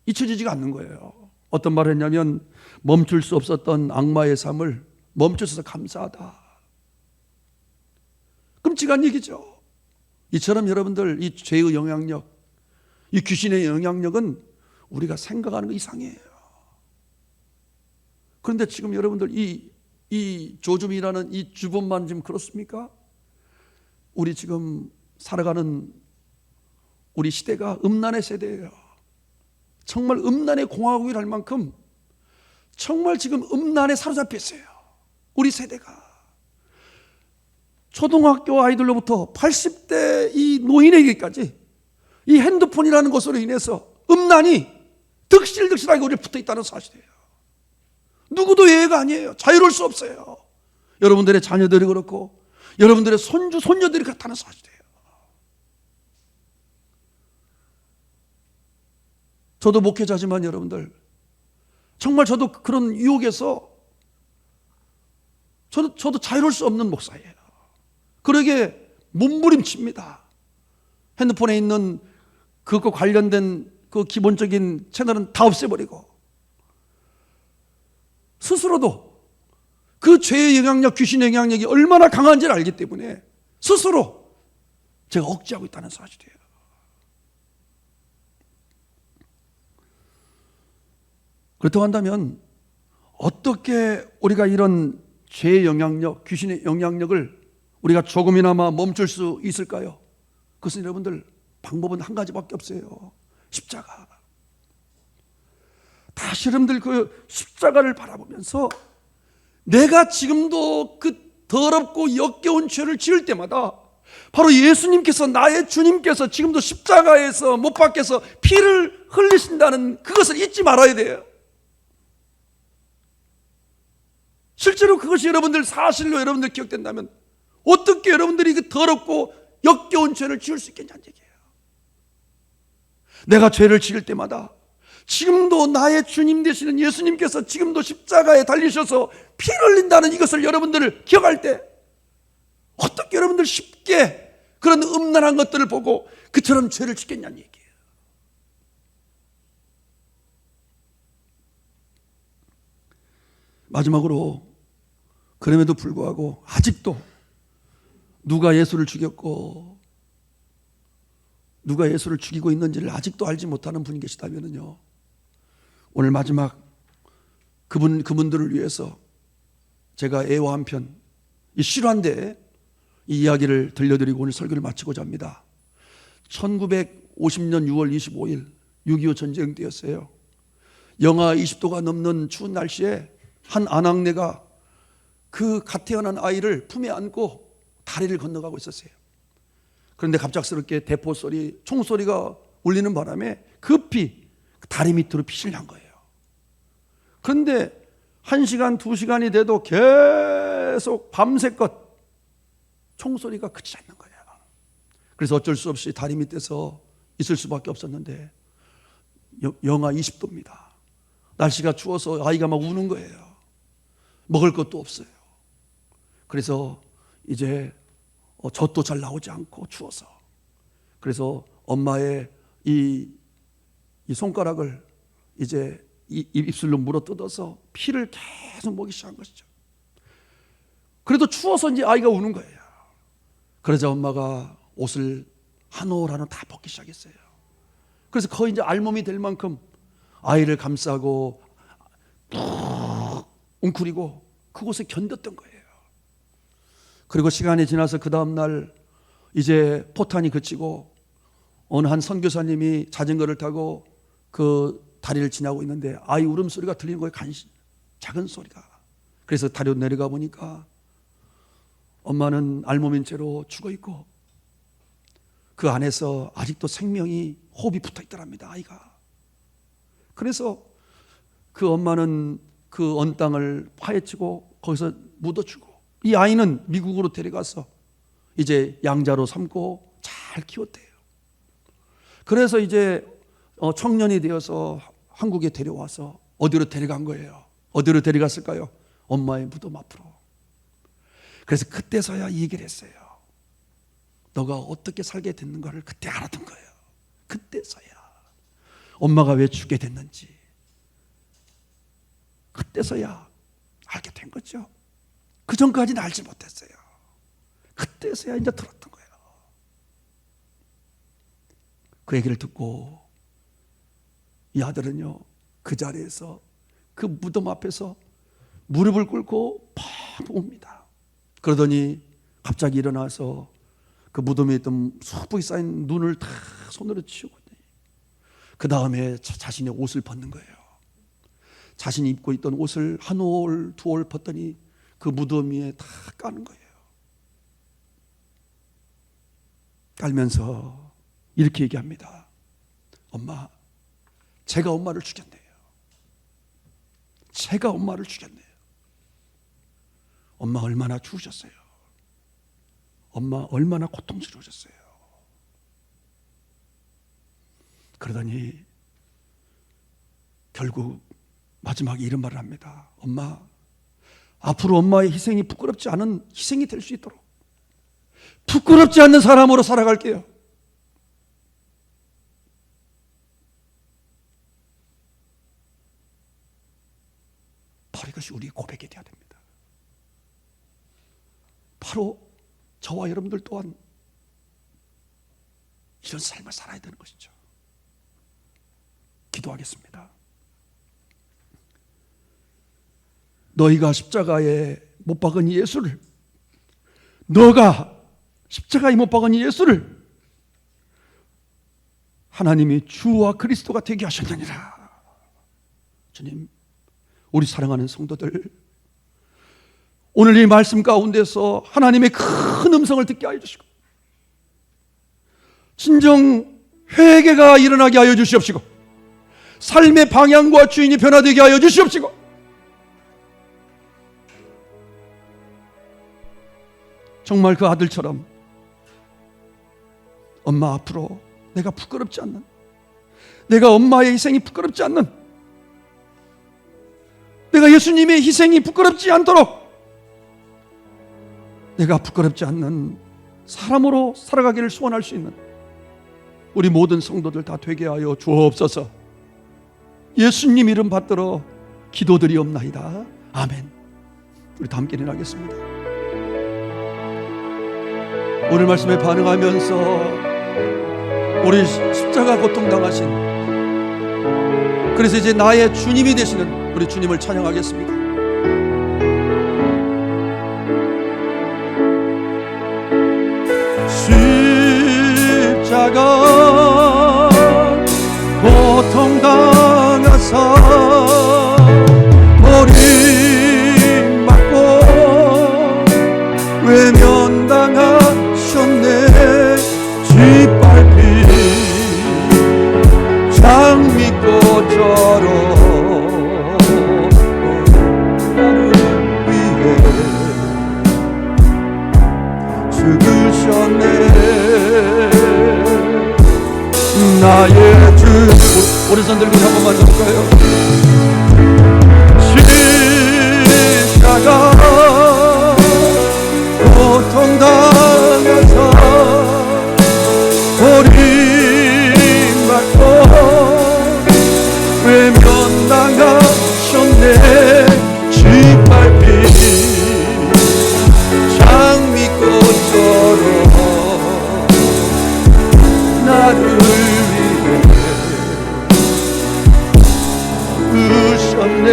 잊혀지지가 않는 거예요. 어떤 말을 했냐면, 멈출 수 없었던 악마의 삶을 멈춰서 감사하다. 끔찍한 얘기죠. 이처럼 여러분들, 이 죄의 영향력, 이 귀신의 영향력은 우리가 생각하는 것 이상이에요. 그런데 지금 여러분들, 이 조줌이라는 이 주범만 지금 그렇습니까? 우리 지금 살아가는 우리 시대가 음란의 세대예요. 정말 음란의 공화국이 될 만큼 정말 지금 음란에 사로잡혀 있어요. 우리 세대가. 초등학교 아이들로부터 80대 이 노인에게까지 이 핸드폰이라는 것으로 인해서 음란이 득실득실하게 우리에 붙어 있다는 사실이에요. 누구도 예외가 아니에요. 자유로울 수 없어요. 여러분들의 자녀들이 그렇고 여러분들의 손주, 손녀들이 그렇다는 사실이에요. 저도 목회자지만 여러분들, 정말 저도 그런 유혹에서 저도 자유로울 수 없는 목사예요. 그러게 몸부림칩니다. 핸드폰에 있는 그것과 관련된 그 기본적인 채널은 다 없애버리고, 스스로도 그 죄의 영향력, 귀신의 영향력이 얼마나 강한지를 알기 때문에 스스로 제가 억제하고 있다는 사실이에요. 그렇다고 한다면 어떻게 우리가 이런 죄의 영향력, 귀신의 영향력을 우리가 조금이나마 멈출 수 있을까요? 그것은 여러분들, 방법은 한 가지밖에 없어요. 십자가. 다시 여러분들 그 십자가를 바라보면서 내가 지금도 그 더럽고 역겨운 죄를 지을 때마다 바로 예수님께서, 나의 주님께서 지금도 십자가에서 못 박혀서 피를 흘리신다는 그것을 잊지 말아야 돼요. 실제로 그것이 여러분들 사실로 여러분들 기억된다면 어떻게 여러분들이 그 더럽고 역겨운 죄를 지을 수 있겠냐는 얘기예요. 내가 죄를 지을 때마다 지금도 나의 주님 되시는 예수님께서 지금도 십자가에 달리셔서 피를 흘린다는 이것을 여러분들을 기억할 때 어떻게 여러분들 쉽게 그런 음란한 것들을 보고 그처럼 죄를 짓겠냐는 얘기예요. 마지막으로 그럼에도 불구하고 아직도 누가 예수를 죽였고 누가 예수를 죽이고 있는지를 아직도 알지 못하는 분이 계시다면요, 오늘 마지막 그분들을 위해서 제가 애와 한편, 이 실화인데 이 이야기를 들려드리고 오늘 설교를 마치고자 합니다. 1950년 6월 25일 6.25 전쟁 때였어요. 영하 20도가 넘는 추운 날씨에 한 아낙네가 그 갓 태어난 아이를 품에 안고 다리를 건너가고 있었어요. 그런데 갑작스럽게 대포 소리, 총소리가 울리는 바람에 급히 다리 밑으로 피신을 한 거예요. 그런데 1시간, 2시간이 돼도 계속 밤새껏 총소리가 그치지 않는 거예요. 그래서 어쩔 수 없이 다리 밑에서 있을 수밖에 없었는데 영하 20도입니다. 날씨가 추워서 아이가 막 우는 거예요. 먹을 것도 없어요. 그래서 이제 젖도 잘 나오지 않고 추워서, 그래서 엄마의 이 손가락을 이제 입술로 물어 뜯어서 피를 계속 먹기 시작한 것이죠. 그래도 추워서 이제 아이가 우는 거예요. 그러자 엄마가 옷을 한 올 한 올 다 벗기 시작했어요. 그래서 거의 이제 알몸이 될 만큼 아이를 감싸고 푹 웅크리고 그곳에 견뎠던 거예요. 그리고 시간이 지나서 그 다음날 이제 포탄이 그치고 어느 한 선교사님이 자전거를 타고 그 다리를 지나고 있는데 아이 울음소리가 들리는 거예요. 작은 소리가. 그래서 다리로 내려가 보니까 엄마는 알몸인 채로 죽어 있고 그 안에서 아직도 생명이, 호흡이 붙어 있더랍니다, 아이가. 그래서 그 엄마는 그 언 땅을 파헤치고 거기서 묻어주고, 이 아이는 미국으로 데려가서 이제 양자로 삼고 잘 키웠대요. 그래서 이제 청년이 되어서 한국에 데려와서 어디로 데려간 거예요? 어디로 데려갔을까요? 엄마의 무덤 앞으로. 그래서 그때서야 이 얘기를 했어요. 너가 어떻게 살게 됐는가를 그때 알았던 거예요. 그때서야 엄마가 왜 죽게 됐는지 그때서야 알게 된 거죠. 그 전까지는 알지 못했어요. 그때서야 이제 들었던 거예요. 그 얘기를 듣고 이 아들은요, 그 자리에서 그 무덤 앞에서 무릎을 꿇고 펑 웁니다. 그러더니 갑자기 일어나서 그 무덤에 있던 수북이 쌓인 눈을 다 손으로 치우고 그 다음에 자신의 옷을 벗는 거예요. 자신이 입고 있던 옷을 한 올, 두 올 벗더니 그 무덤 위에 다 까는 거예요. 깔면서 이렇게 얘기합니다. 엄마, 제가 엄마를 죽였네요. 제가 엄마를 죽였네요. 엄마 얼마나 추우셨어요. 엄마 얼마나 고통스러우셨어요. 그러더니 결국 마지막에 이런 말을 합니다. 엄마, 앞으로 엄마의 희생이 부끄럽지 않은 희생이 될 수 있도록 부끄럽지 않는 사람으로 살아갈게요. 바로 이것이 우리의 고백이 되어야 됩니다. 바로 저와 여러분들 또한 이런 삶을 살아야 되는 것이죠. 기도하겠습니다. 너희가 십자가에 못 박은 예수를, 너가 십자가에 못 박은 예수를 하나님이 주와 그리스도가 되게 하셨느니라. 주님, 우리 사랑하는 성도들, 오늘 이 말씀 가운데서 하나님의 큰 음성을 듣게 하여 주시고 진정 회개가 일어나게 하여 주시옵시고 삶의 방향과 주인이 변화되게 하여 주시옵시고 정말 그 아들처럼 엄마 앞으로 내가 부끄럽지 않는, 내가 엄마의 희생이 부끄럽지 않는, 내가 예수님의 희생이 부끄럽지 않도록 내가 부끄럽지 않는 사람으로 살아가기를 소원할 수 있는 우리 모든 성도들 다 되게 하여 주옵소서. 예수님 이름 받들어 기도드리옵나이다. 아멘. 우리 다 함께 일어나겠습니다. 오늘 말씀에 반응하면서 우리 십자가 고통당하신, 그래서 이제 나의 주님이 되시는 우리 주님을 찬양하겠습니다. 십자가 고통당하사 버림받고 외면당하셨네. 짓밟힌 장미꽃처럼 나를 위해 죽으셨네. 나의 주. 오른손 들고 한 번만 더 볼까요? 십자가 고통당하사 버림받고 외면당하셨네. 짓밟힌 장미꽃처럼 나를 으셨네.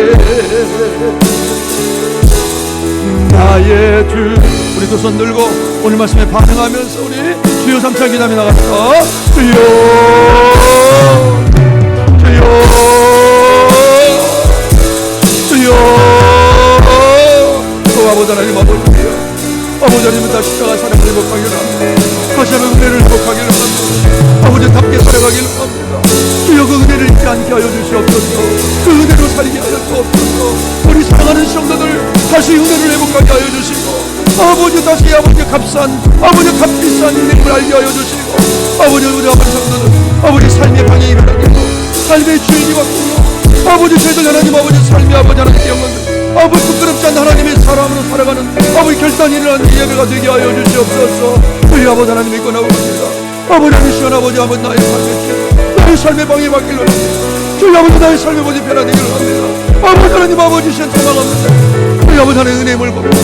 나의 주. 우리 두 손 들고 오늘 말씀에 반응하면서 우리 주여 삼창 기도하며 나갑시다. 주여 주여 주여. 아버지 하나님, 아버지 하나님은 다 십자가 사랑을 행복하기를 합니다. 다시 한번 은혜를 행복하기를 합니다. 아버지답게 살아가기를 합니다. 주여 그 은혜를 잊지 않게 하여 주시옵소서. 그 은혜로 살게 하여 주옵소서. 우리 사랑하는 성도들 다시 은혜를 회복하게 하여 주시고, 아버지 다시 아버지 값싼, 아버지 값비싼 인생을 알게 하여 주시고, 아버지 우리 아버지 성도들 아버지 삶의 방향이 변하고 삶의 주인이 바꾸고, 아버지 저희들 하나님 아버지 삶의 아버지 하나님께 영광, 아버지 부끄럽지 않는 하나님의 사람으로 살아가는 아버지 결단이 일어나는 예배가 되게 하여 주시옵소서. 우리 아버지 하나님 믿고 나옵니다. 아버지 하나님 시원 아버지 아버지 나의 삶의 주, 나의 삶의 방이 바뀌려 합니다. 주의 아버지 나의 삶의 모습이 변화되기를 합니다. 아버지 하나님 아버지 시원 사랑합니다. 우리 아버지 하나님 은혜임을 봅니다.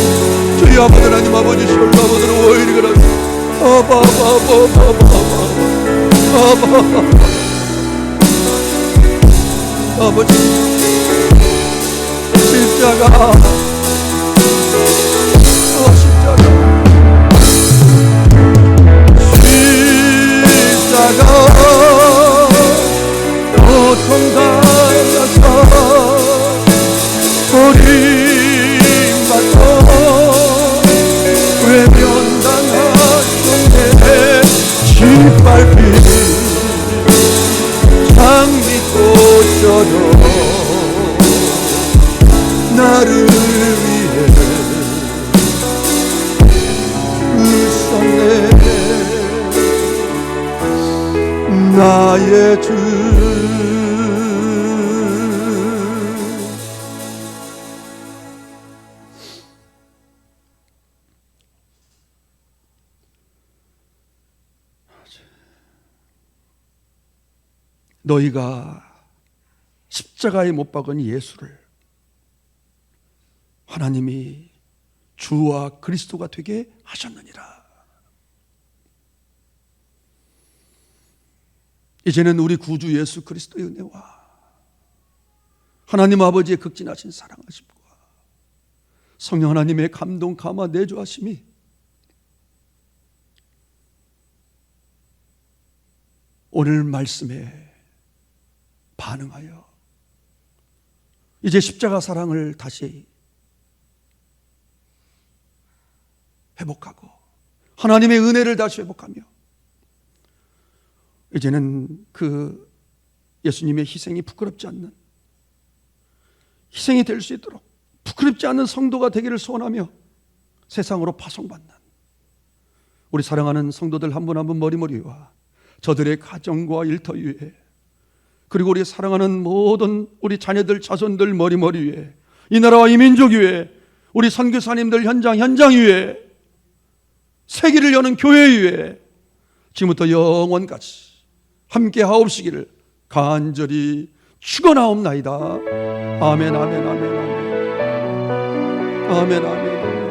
주의 아버지 하나님 아버지 시원 아버지는 왜 이리 그러나 아버지 십자가 고통당하사 버림받고 외면당하셨네. 짓밟힌 장미꽃처럼 나를 위해 주셨네. 나의 주. 너희가 십자가에 못 박은 예수를 하나님이 주와 그리스도가 되게 하셨느니라. 이제는 우리 구주 예수 그리스도의 은혜와 하나님 아버지의 극진하신 사랑하심과 성령 하나님의 감동 감화 내주하심이 오늘 말씀에 반응하여 이제 십자가 사랑을 다시 회복하고 하나님의 은혜를 다시 회복하며 이제는 그 예수님의 희생이 부끄럽지 않는 희생이 될 수 있도록 부끄럽지 않은 성도가 되기를 소원하며 세상으로 파송받는 우리 사랑하는 성도들 한 분 한 분 머리머리와 저들의 가정과 일터 위에 그리고 우리 사랑하는 모든 우리 자녀들 자손들 머리머리 위에 이 나라와 이 민족 위에 우리 선교사님들 현장 위에 세기를 여는 교회 위에 지금부터 영원까지 함께 하옵시기를 간절히 축원하옵나이다. 아멘, 아멘, 아멘, 아멘, 아멘, 아멘, 아멘.